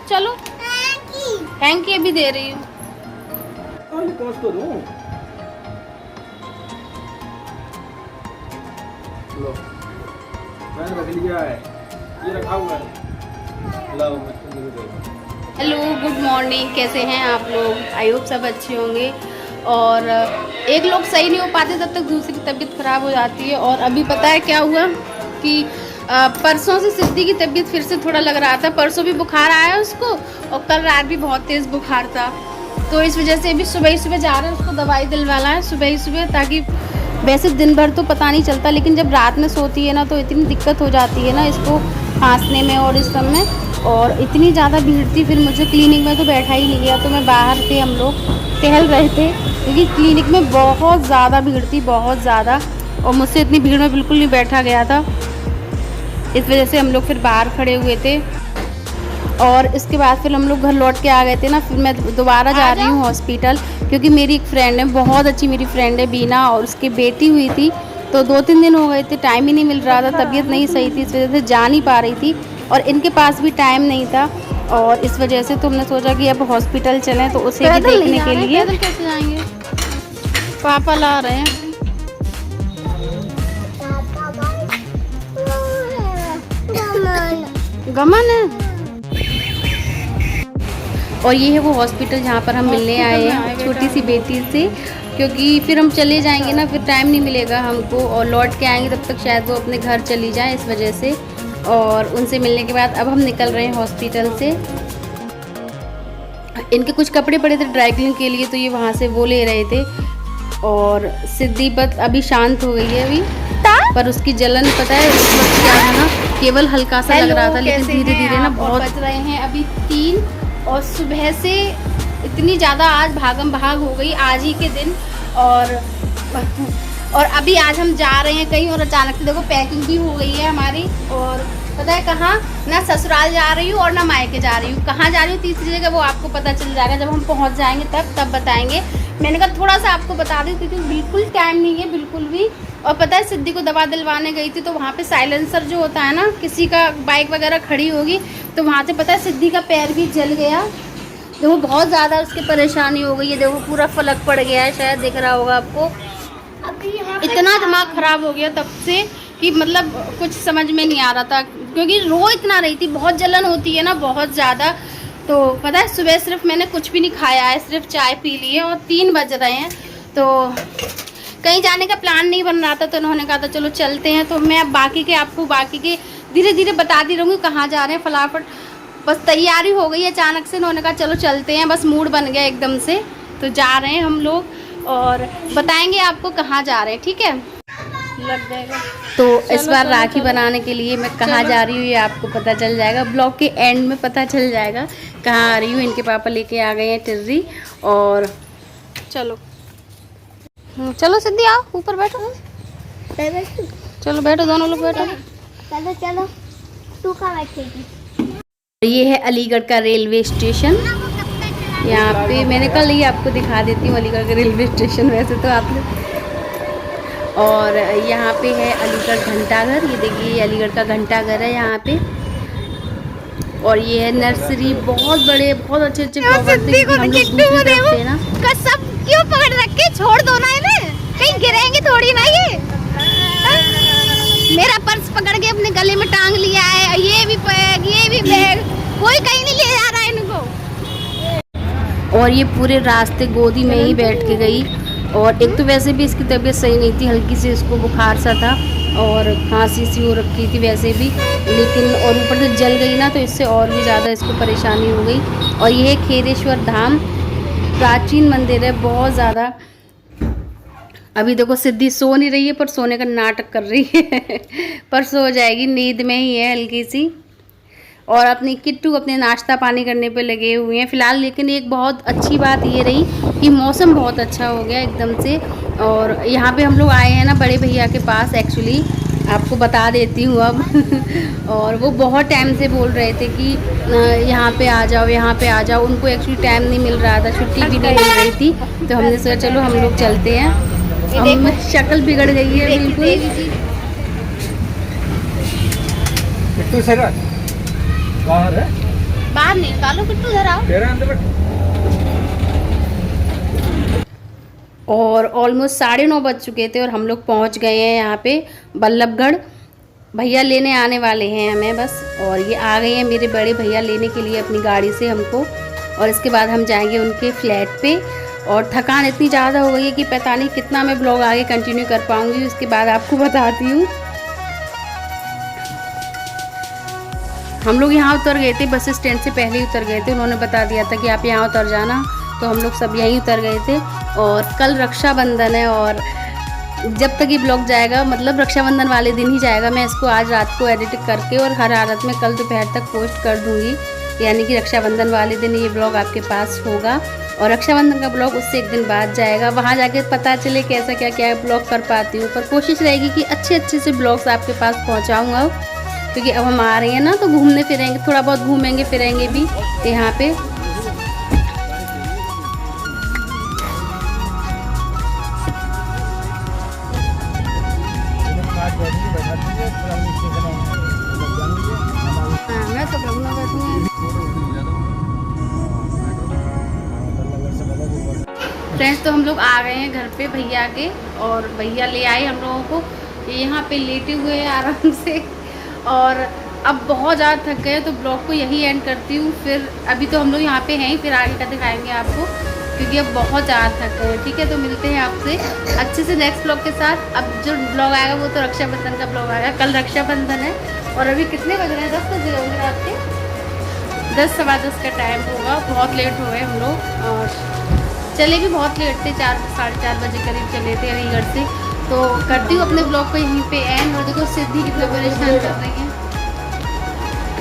चलो हैंकी अभी दे रही हूँ। पहुँच तो दूँ। लो मैंने रख लिया है, ये रखा हुआ है। लो मैं तुम्हें दे दूँ। हेलो गुड मॉर्निंग, कैसे हैं आप लोग? आई होप सब अच्छे होंगे। और एक लोग सही नहीं हो पाते तब तक दूसरी तबीयत ख़राब हो जाती है। और अभी पता है क्या हुआ कि परसों से सिद्धि की तबीयत फिर से थोड़ा लग रहा था। परसों भी बुखार आया उसको और कल रात भी बहुत तेज़ बुखार था। तो इस वजह से अभी सुबह ही सुबह जा रहे हैं उसको दवाई दिलवाना है सुबह ही सुबह, ताकि वैसे दिन भर तो पता नहीं चलता लेकिन जब रात में सोती है ना तो इतनी दिक्कत हो जाती है ना इसको खांसने में और इस सब में। और इतनी ज़्यादा भीड़ थी, फिर मुझे क्लिनिक में तो बैठा ही नहीं गया। तो मैं बाहर थे, हम लोग टहल रहे थे क्योंकि क्लिनिक में बहुत ज़्यादा भीड़ थी, बहुत ज़्यादा। और मुझसे इतनी भीड़ में बिल्कुल नहीं बैठा गया था, इस वजह से हम लोग फिर बाहर खड़े हुए थे। और इसके बाद फिर हम लोग घर लौट के आ गए थे ना। फिर मैं दोबारा जा रही हूँ हॉस्पिटल क्योंकि मेरी एक फ्रेंड है, बहुत अच्छी मेरी फ्रेंड है बीना, और उसकी बेटी हुई थी। तो 2-3 दिन हो गए थे, टाइम ही नहीं मिल रहा था, तबीयत नहीं सही थी, इस वजह से जा नहीं पा रही थी और इनके पास भी टाइम नहीं था। और इस वजह से तो हमने सोचा कि अब हॉस्पिटल चलें तो उसे भी देखने के लिए। पैदल कैसे जाएंगे? पापा ला रहे हैं। गमन है। और ये है वो हॉस्पिटल जहाँ पर हम मिलने आए हैं छोटी सी बेटी से, क्योंकि फिर हम चले जाएंगे ना, फिर टाइम नहीं मिलेगा हमको और लौट के आएंगे तब तक शायद वो अपने घर चली जाए, इस वजह से। और उनसे मिलने के बाद अब हम निकल रहे हैं हॉस्पिटल से। इनके कुछ कपड़े पड़े थे ड्राई क्लीन के लिए, तो ये वहाँ से वो ले रहे थे। और सिद्धि बस अभी शांत हो गई है अभी, पर उसकी जलन पता है इस वक्त क्या है ना, केवल हल्का सा लग रहा था, लेकिन धीरे धीरे ना बहुत बच रहे हैं अभी 3। और सुबह से इतनी ज़्यादा आज भागम भाग हो गई आज ही के दिन। और अभी आज हम जा रहे हैं कहीं और अचानक से देखो पैकिंग भी हो गई है हमारी। और पता है कहाँ, ना ससुराल जा रही हूँ और ना मायके जा रही हूँ। कहाँ जा रही हूँ तीसरी जगह वो आपको पता चल जाएगा जब हम पहुँच जाएंगे, तब बताएंगे। मैंने कहा थोड़ा सा आपको बता दूँ क्योंकि बिल्कुल टाइम नहीं है बिल्कुल भी। और पता है सिद्धि को दवा दिलवाने गई थी तो वहाँ पे साइलेंसर जो होता है ना, किसी का बाइक वगैरह खड़ी होगी तो वहाँ से पता है सिद्धि का पैर भी जल गया। देखो बहुत ज़्यादा उसकी परेशानी हो गई है, देखो पूरा फलक पड़ गया है, शायद दिख रहा होगा आपको। इतना दिमाग ख़राब हो गया तब से कि मतलब कुछ समझ में नहीं आ रहा था, क्योंकि रो इतना रही थी, बहुत जलन होती है ना बहुत ज़्यादा। तो पता है सुबह सिर्फ मैंने कुछ भी नहीं खाया है, सिर्फ चाय पी ली है और 3 बज रहे हैं। तो कहीं जाने का प्लान नहीं बन रहा था, तो उन्होंने कहा था चलो चलते हैं। तो मैं अब आपको बाकी के धीरे धीरे बताती रहूँगी कहाँ जा रहे हैं। फटाफट बस तैयारी हो गई अचानक से, उन्होंने कहा चलो चलते हैं, बस मूड बन गया एकदम से। तो जा रहे हैं हम लोग और बताएंगे आपको कहाँ जा रहे हैं, ठीक है? लग जाएगा। तो इस बार राखी बनाने के लिए मैं कहाँ जा रही हूँ ये आपको पता चल जाएगा, ब्लॉग के एंड में पता चल जाएगा कहाँ आ रही हूँ। इनके पापा लेके आ गए हैं टिर्री। और चलो चलो सिद्धि आओ ऊपर बैठो, चलो बैठो दोनों लोग बैठो। चलो चलो तू कहाँ बैठेगी? ये है अलीगढ़ का रेलवे स्टेशन। यहाँ पे मैंने कल ही आपको दिखा देती हूँ अलीगढ़ का रेलवे स्टेशन वैसे तो आपने। और यहाँ पे है अलीगढ़ घंटाघर, ये देखिए ये अलीगढ़ का घंटाघर है यहाँ पे। और ये है नर्सरी, बहुत बड़े बहुत अच्छे अच्छे फ्लावर थे हम लोग दूसरी तरफ थे ना। कसम क्यों पकड़ रख के छोड़ दो ना इन्हें, कहीं गिरेंगे थोड़ी ना ये। मेरा पर्स पकड़ के अपने गले में टांग लिया है, ये भी बैग ये भी बैग, कोई कहीं नहीं ले जा रहा है इनको। और ये पूरे रास्ते गोदी में ही बैठ के गई। और एक तो वैसे भी इसकी तबीयत सही नहीं थी, हल्की सी इसको बुखार सा था और खांसी सी हो रखी थी वैसे भी, लेकिन और ऊपर से जल गई ना तो इससे और भी ज़्यादा इसको परेशानी हो गई। और ये है खेरेश्वर धाम, प्राचीन मंदिर है बहुत ज़्यादा। अभी देखो सिद्धि सो नहीं रही है पर सोने का नाटक कर रही है पर सो जाएगी, नींद में ही है हल्की सी। और अपनी किट्टू अपने नाश्ता पानी करने पे लगे हुए हैं फ़िलहाल। लेकिन एक बहुत अच्छी बात ये रही कि मौसम बहुत अच्छा हो गया एकदम से। और यहाँ पे हम लोग आए हैं ना बड़े भैया के पास, एक्चुअली आपको बता देती हूँ अब और वो बहुत टाइम से बोल रहे थे कि यहाँ पे आ जाओ यहाँ पे आ जाओ, उनको एक्चुअली टाइम नहीं मिल रहा था, छुट्टी भी नहीं मिल रही थी। तो हमने सोचा चलो हम लोग चलते हैं। हम शक्ल बिगड़ गई है बिल्कुल। बाहर है, बाहर बाहर निकालो किट्टू, इधर आओ। तेरा अंदर बैठ। और ऑलमोस्ट 9:30 बज चुके थे और हम लोग पहुंच गए हैं यहाँ पे बल्लभगढ़। भैया लेने आने वाले हैं हमें बस, और ये आ गए हैं मेरे बड़े भैया लेने के लिए अपनी गाड़ी से हमको। और इसके बाद हम जाएंगे उनके फ्लैट पे। और थकान इतनी ज़्यादा हो गई है कि पता नहीं कितना मैं ब्लॉग आगे कंटिन्यू कर पाऊँगी, उसके बाद आपको बताती हूँ। हम लोग यहाँ उतर गए थे, बस स्टैंड से पहले ही उतर गए थे। उन्होंने बता दिया था कि आप यहाँ उतर जाना, तो हम लोग सब यहीं उतर गए थे। और कल रक्षाबंधन है, और जब तक ये ब्लॉग जाएगा, मतलब रक्षाबंधन वाले दिन ही जाएगा। मैं इसको आज रात को एडिट करके और हर हालत में कल दोपहर तक पोस्ट कर दूँगी, यानी कि रक्षाबंधन वाले दिन ये ब्लॉग आपके पास होगा। और रक्षाबंधन का ब्लॉग उससे एक दिन बाद जाएगा, वहाँ जाके पता चले कैसा क्या क्या ब्लॉग कर पाती हूँ। पर कोशिश रहेगी कि अच्छे अच्छे से ब्लॉग्स आपके पास पहुँचाऊँगा, क्योंकि अब हम आ रहे हैं ना, तो घूमने फिरेंगे, थोड़ा बहुत घूमेंगे फिरेंगे भी यहाँ पे। हाँ, मैं तो घूमना बैठूँगी। फ्रेंड्स, तो हम लोग आ गए हैं घर पे भैया के, और भैया ले आए हम लोगों को। ये यहाँ पे लेटे हुए हैं आराम से, और अब बहुत ज़्यादा थक गए, तो ब्लॉग को यही एंड करती हूँ। फिर अभी तो हम लोग यहाँ पे हैं ही, फिर आगे का दिखाएंगे आपको, क्योंकि अब बहुत ज़्यादा थक गए। ठीक है, तो मिलते हैं आपसे अच्छे से नेक्स्ट ब्लॉग के साथ। अब जो ब्लॉग आएगा वो तो रक्षाबंधन का ब्लॉग आएगा। कल रक्षाबंधन है, और अभी कितने बज रहे हैं? 10 बजे होंगे रात के, 10 सवा 10 का टाइम होगा। बहुत लेट हो गए हम लोग, और चले भी बहुत लेट थे, 4 साढ़े 4 बजे करीब चले थे अलीगढ़ से। तो करती हूँ अपने ब्लॉग को यहीं पे एंड। और देखो सिद्धि कितना परेशान कर रही है।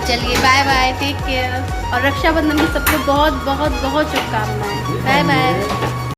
चलिए बाय बाय, टेक केयर, और रक्षाबंधन की सबको बहुत बहुत बहुत शुभकामनाएं। Bye bye.